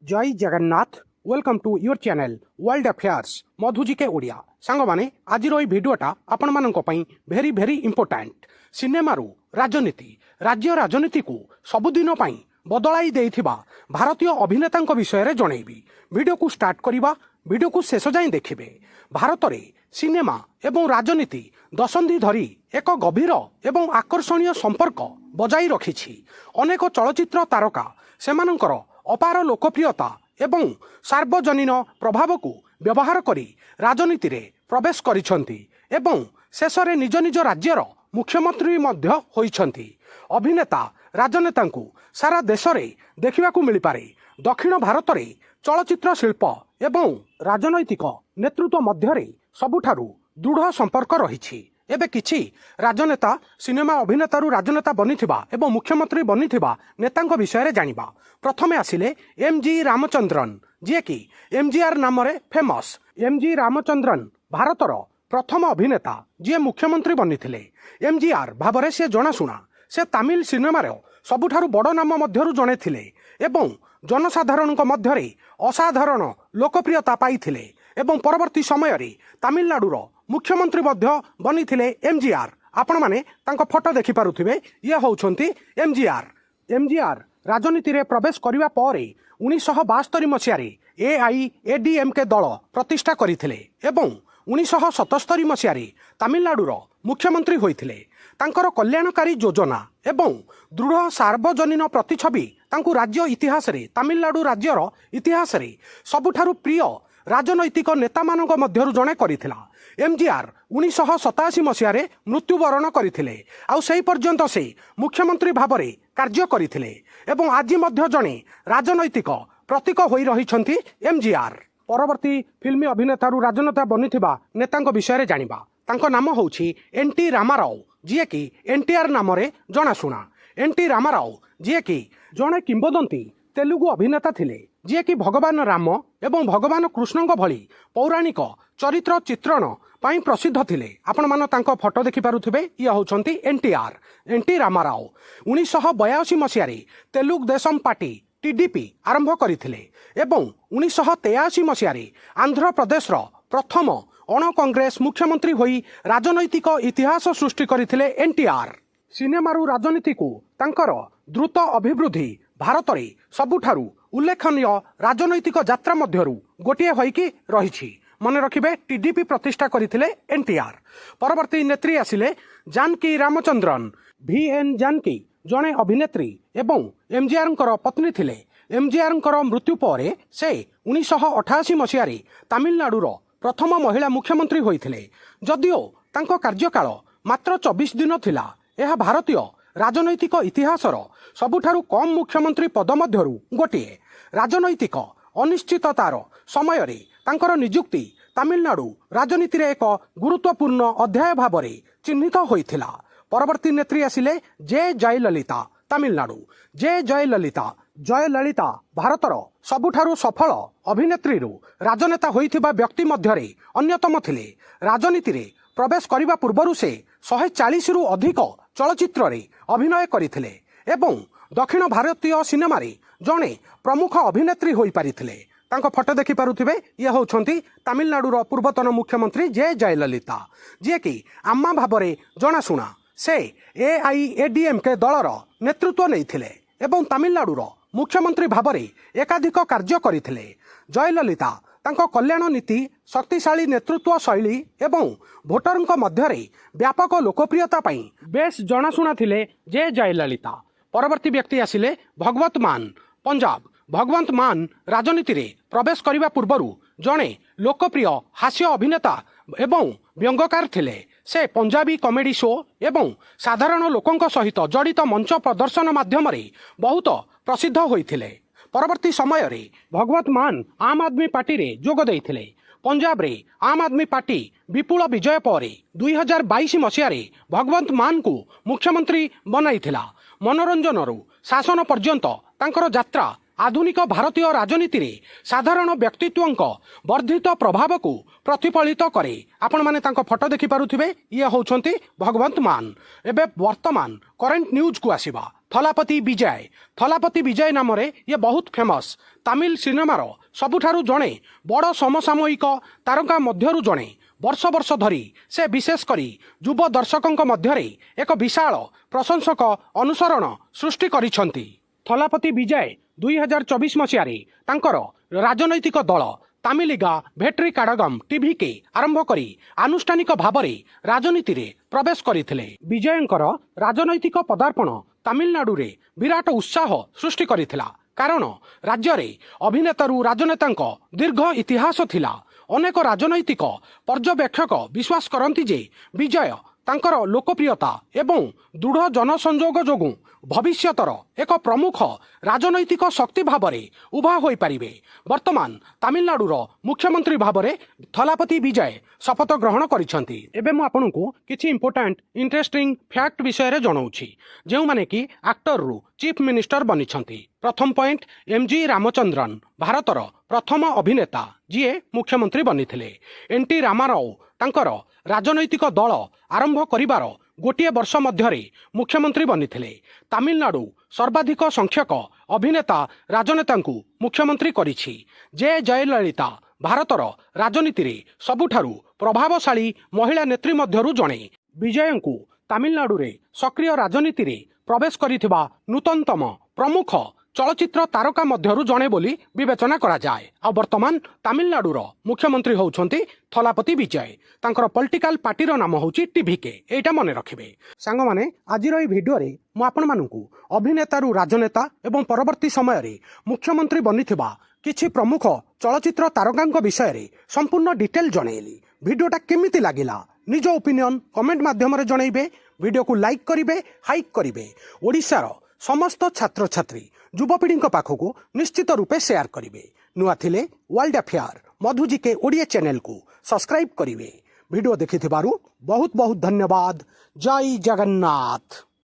जय Jagannath welcome to your channel world affairs मधुजिके Odia song माने आज भिडियोटा आपण मानक पई भेरी भेरी इंपोर्टेंट सिनेमारू राजनीति राज्य राजनीति को सबुदिन पई बदलाई देइथिबा भारतीय अभिनेतांक विषय रे जणैबी वीडियो को स्टार्ट करिबा वीडियो को शेष जाए देखिबे। भारत रे सिनेमा एवं राजनीति दशंधि धरी एक गभीर एवं आकर्षणीय संपर्क बजाई रखिछि। अनेक चलचित्र तारका सेमानंकर अपार लोकप्रियता एवं सार्वजनीन प्रभाव को व्यवहार करी राजनीति रे प्रवेश करिसंती एवं शेषरे निज निज राज्यर मुख्यमंत्री मध्य होइछंती। अभिनेता राजनेतांकु सारा देश रे देखिबाकू मिल पारे। दक्षिण भारत रे चलचित्र शिल्प एवं राजनैतिक नेतृत्व मध्य सबुठारु दृढ़ संपर्क रही। एबे किछि राजनेता सिनेमा अभिनेतारू राजनेता बनिथिबा एवं मुख्यमंत्री बनिथिबा नेतांक विषय रे जानिबा। प्रथमे आसिले एमजी रामचंद्रन जे कि एमजीआर नाम रे फेमस। एमजी रामचंद्रन भारतर प्रथम अभिनेता जे मुख्यमंत्री बनिथिले। एमजीआर भावरे से जनाशुना से तमिल सिनेमार सबुठारु बड़ नाम मध्यरु जणे थिले एवं जनसाधारणक मध्यरे असाधारण लोकप्रियता पाइथिले एवं परवर्ती समय रे तमिलनाडुर मुख्यमंत्री मध्य बनिथिले एमजीआर। आपण माने तांको फोटो देखि पारुथिबे ये होउछंती एमजीआर। एमजीआर राजनीति रे प्रवेश करिवा परे 1972 मसिया रे एआईएडीएमके दल प्रतिष्ठा करिथिले एवं 1977 मसिया रे तमिलनाडुर मुख्यमंत्री होइथिले। तांकर कल्याणकारी योजना एवं दृढ़ सार्वजनीन प्रतिछवि तांकु राज्य इतिहास रे तमिलनाडु राज्यर इतिहास रे सबुठारु प्रिय राजनैतिक नेता मानक मध्यरु जणे करिथिला। एमजीआर 1987 मसिया रे मृत्युवरण करिथिले। आउ सेही पर्यंत से मुख्यमंत्री भाबरे कार्य करिथिले एवं आज मध्य जणे राजनैतिक प्रतीक होई रहिछंती एमजीआर। परवर्ती फिल्मी अभिनेतारू राजनेता बनिथिबा नेतांक विषय रे जानिबा। तांको नाम होउछि एनटी रामाराव जे कि एनटीआर नाम रे जनाशुना। एनटी रामाराव जे कि जणे किंबदंती तेलुगु अभिनेता थिले जे कि भगवान राम एवं भगवान कृष्णଙ୍କ भली पौराणिक चरित्र चित्रण पाई प्रसिद्ध थिले। आपण मान तांको फोटो देखि पारुथिबे ये होउछंती एनटीआर एनटी रामाराव। 1982 मसिया रे तेलुगु देशम पार्टी टीडीपी आरंभ करिथिले एवं 1983 मसिया रे आंध्र प्रदेश रो प्रथम अण कांग्रेस मुख्यमंत्री होई राजनैतिक इतिहास सृष्टि करथिले एनटीआर। सिनेमारू राजनीति को तांकर द्रुत अभिवृद्धि भारत रे सबुठारु उल्लेखनीय राजनैतिक यात्रा मध्यरु गोटिए होइकी रहिछि। मने रखिबे टीडीपी प्रतिष्ठा करथिले एनटीआर। परवर्ती नेत्री आसिले जानकी रामचंद्रन। वीएन जानकी जणे अभिनेत्री एवं एमजीआर पत्नी थिले। एमजीआर मृत्यु परे से 1988 मसिया रे तमिलनाडुर प्रथम महिला मुख्यमंत्री होइथिले। जदिओ तांको कार्यकाल मात्र 24 दिन थिला, यह भारतीय राजनैतिक इतिहासर सबुठारु कम मुख्यमंत्री पद मध्यरु गोटिए। राजनैतिक अनिश्चिततार समय रे तांकर नियुक्ति तमिलनाडु राजनीति रे एक गुरुत्वपूर्ण अध्याय भावरे चिन्हित होइथिला। परवर्ती नेत्री आसिले जे जयललिता तमिलनाडु। जे जयललिता भारतर सबुठारु सफल अभिनेत्री राजनेता होइथिबा व्यक्ति मध्यरे अन्यतम थिले। राजनीति रे प्रवेश करिबा पूर्वरु से 140 रु अधिक चलचित्र रे अभिनय करिथिले एवं दक्षिण भारतीय सिनेमा रे जणे प्रमुख अभिनेत्री होई पारिथिले। तांको फोटो देखि पारुथिबे ये होउछंती तमिलनाडुर पूर्वतन मुख्यमंत्री जे जयललिता जे कि आम्मा भाबरे जनाशुना। से एआईएडीएमके दलर नेतृत्व नैथिले एवं तमिलनाडुर मुख्यमंत्री भाबरे एकाधिक कार्य करिथिले। जयललिता तांको कल्याण नीति शक्तिशाली नेतृत्व शैली एवं भोटरଙ୍କ मध्यरे व्यापक लोकप्रियता पाई बेस जनाशुना थिले जे जयललिता। परवर्ती व्यक्ति आसिले भगवत मान पंजाब। भगवंत मान राजनीति रे प्रवेश करिबा पूर्वरु जणे लोकप्रिय हास्य अभिनेता एवं व्यंगकार थिले। से पंजाबी कॉमेडी शो एवं साधारण लोकंक सहित जड़ित मंच प्रदर्शन माध्यम रे बहुत प्रसिद्ध होइथिले। परवर्ती समय रे भगवत मान आम आदमी पार्टी रे जोग देइथिले। पंजाब रे आम आदमी पार्टी विपुल विजय परे 2022 मसिया रे भगवंत मान को मुख्यमंत्री बनाइथिला। मनोरंजन रु शासन पर्यंत तांकर यात्रा आधुनिक भारतीय राजनीति रे साधारण व्यक्तित्वंक वर्धित प्रभाव को प्रतिफलित करे। आपण माने तांको फोटो देखि पारुथिबे ये होउछंती भगवंत मान। एबे वर्तमान करेंट न्यूज को आसीबा। ଥଲାପତି ବିଜୟ ନାମରେ ଇଏ ବହୁତ ଫେମସ୍ ତାମିଲ ସିନେମାର ସବୁଠାରୁ ଜଣେ ବଡ଼ ସମସାମୟିକ ତାରକା ମଧ୍ୟରୁ ଜଣେ। ବର୍ଷ ବର୍ଷ ଧରି ସେ ବିଶେଷ କରି ଯୁବ ଦର୍ଶକଙ୍କ ମଧ୍ୟରେ ଏକ ବିଶାଳ ପ୍ରଶଂସକ ଅନୁସରଣ ସୃଷ୍ଟି କରିଛନ୍ତି। ଥଲାପତି ବିଜୟ 2024 ମସିହାରେ ତାଙ୍କର ରାଜନୈତିକ ଦଳ ତାମିଲିଗା ଭେଟ୍ରି କାଡଗମ୍ ଟିଭିକେ ଆରମ୍ଭ କରି ଆନୁଷ୍ଠାନିକ ଭାବରେ ରାଜନୀତିରେ ପ୍ରବେଶ କରିଥିଲେ। ବିଜୟଙ୍କର ରାଜନୈତିକ ପଦାର୍ପଣ ତାମିଲନାଡୁରେ ବିରାଟ ଉତ୍ସାହ ସୃଷ୍ଟି କରିଥିଲା, କାରଣ ରାଜ୍ୟରେ ଅଭିନେତାରୁ ରାଜନେତାଙ୍କ ଦୀର୍ଘ ଇତିହାସ ଥିଲା। ଅନେକ ରାଜନୈତିକ ପର୍ଯ୍ୟବେକ୍ଷକ ବିଶ୍ୱାସ କରନ୍ତି ଯେ ବିଜୟ ତାଙ୍କର ଲୋକପ୍ରିୟତା ଏବଂ ଦୃଢ଼ ଜନସଂଯୋଗ ଯୋଗୁଁ ଭବିଷ୍ୟତର ଏକ ପ୍ରମୁଖ ରାଜନୈତିକ ଶକ୍ତି ଭାବରେ ଉଭା ହୋଇପାରିବେ। ବର୍ତ୍ତମାନ ତାମିଲନାଡୁର ମୁଖ୍ୟମନ୍ତ୍ରୀ ଭାବରେ ଥଲାପତି ବିଜୟ ଶପଥ ଗ୍ରହଣ କରିଛନ୍ତି। ଏବେ ମୁଁ ଆପଣଙ୍କୁ କିଛି ଇମ୍ପୋର୍ଟାଣ୍ଟ ଇଣ୍ଟରେଷ୍ଟିଂ ଫ୍ୟାକ୍ଟ ବିଷୟରେ ଜଣାଉଛି, ଯେଉଁମାନେ କି ଆକ୍ଟରରୁ ଚିଫ୍ ମିନିଷ୍ଟର ବନିଛନ୍ତି। ପ୍ରଥମ ପଏଣ୍ଟ, MG ରାମଚନ୍ଦ୍ରନ ଭାରତର ପ୍ରଥମ ଅଭିନେତା ଯିଏ ମୁଖ୍ୟମନ୍ତ୍ରୀ ବନିଥିଲେ। NT ରାମାରାଓ ତାଙ୍କର ରାଜନୈତିକ ଦଳ ଆରମ୍ଭ କରିବାର ଗୋଟିଏ ବର୍ଷ ମଧ୍ୟରେ ମୁଖ୍ୟମନ୍ତ୍ରୀ ବନିଥିଲେ। ତାମିଲନାଡୁ ସର୍ବାଧିକ ସଂଖ୍ୟକ ଅଭିନେତା ରାଜନେତାଙ୍କୁ ମୁଖ୍ୟମନ୍ତ୍ରୀ କରିଛି। ଜୟଲଳିତା ଭାରତର ରାଜନୀତିରେ ସବୁଠାରୁ ପ୍ରଭାବଶାଳୀ ମହିଳା ନେତ୍ରୀ ମଧ୍ୟରୁ ଜଣେ। ବିଜୟଙ୍କୁ ତାମିଲନାଡୁରେ ସକ୍ରିୟ ରାଜନୀତିରେ ପ୍ରବେଶ କରିଥିବା ନୂତନତମ ପ୍ରମୁଖ ଚଳଚ୍ଚିତ୍ର ତାରକା ମଧ୍ୟରୁ ଜଣେ ବୋଲି ବିବେଚନା କରାଯାଏ। ଆଉ ବର୍ତ୍ତମାନ ତାମିଲନାଡୁର ମୁଖ୍ୟମନ୍ତ୍ରୀ ହେଉଛନ୍ତି ଥଲାପତି ବିଜୟ। ତାଙ୍କର ପଲିଟିକାଲ ପାର୍ଟିର ନାମ ହେଉଛି ଟିଭିକେ, ଏଇଟା ମନେ ରଖିବେ। ସାଙ୍ଗମାନେ, ଆଜିର ଏହି ଭିଡ଼ିଓରେ ମୁଁ ଆପଣମାନଙ୍କୁ ଅଭିନେତାରୁ ରାଜନେତା ଏବଂ ପରବର୍ତ୍ତୀ ସମୟରେ ମୁଖ୍ୟମନ୍ତ୍ରୀ ବନିଥିବା କିଛି ପ୍ରମୁଖ ଚଳଚ୍ଚିତ୍ର ତାରକାଙ୍କ ବିଷୟରେ ସମ୍ପୂର୍ଣ୍ଣ ଡିଟେଲ ଜଣେଇଲି। ଭିଡ଼ିଓଟା କେମିତି ଲାଗିଲା ନିଜ ଓପିନିଅନ୍ କମେଣ୍ଟ ମାଧ୍ୟମରେ ଜଣେଇବେ। ଭିଡ଼ିଓକୁ ଲାଇକ୍ କରିବେ, ହାଇକ୍ କରିବେ। ଓଡ଼ିଶାର ସମସ୍ତ ଛାତ୍ରଛାତ୍ରୀ ଯୁବପିଢ଼ିଙ୍କ ପାଖକୁ ନିଶ୍ଚିତ ରୂପେ ସେୟାର କରିବେ। ନୂଆ ଥିଲେ ୱାର୍ଲ୍ଡ ଆଫେୟାର ମଧୁଜିକେ ଓଡ଼ିଆ ଚ୍ୟାନେଲକୁ ସବସ୍କ୍ରାଇବ୍ କରିବେ। ଭିଡ଼ିଓ ଦେଖିଥିବାରୁ ବହୁତ ବହୁତ ଧନ୍ୟବାଦ। ଜୟ ଜଗନ୍ନାଥ।